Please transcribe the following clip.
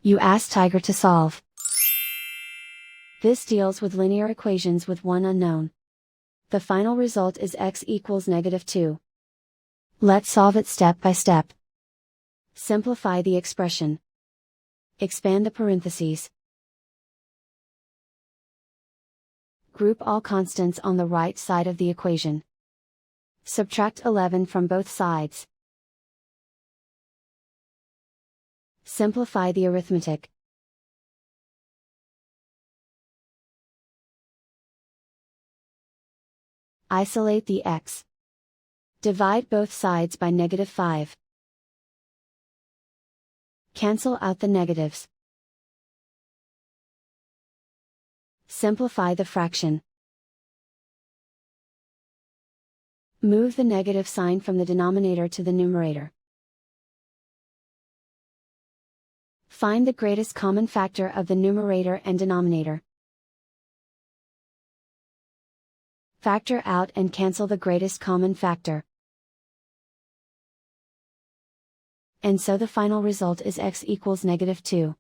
You ask Tiger to solve. This deals with linear equations with one unknown. The final result is x equals -2. Let's solve it step by step. Simplify the expression. Expand the parentheses. Group all constants on the right side of the equation. Subtract 11 from both sides. Simplify the arithmetic. Isolate the x. Divide both sides by -5. Cancel out the negatives. Simplify the fraction. Move the negative sign from the denominator to the numerator. Find the greatest common factor of the numerator and denominator. Factor out and cancel the greatest common factor. And so the final result is x equals -2.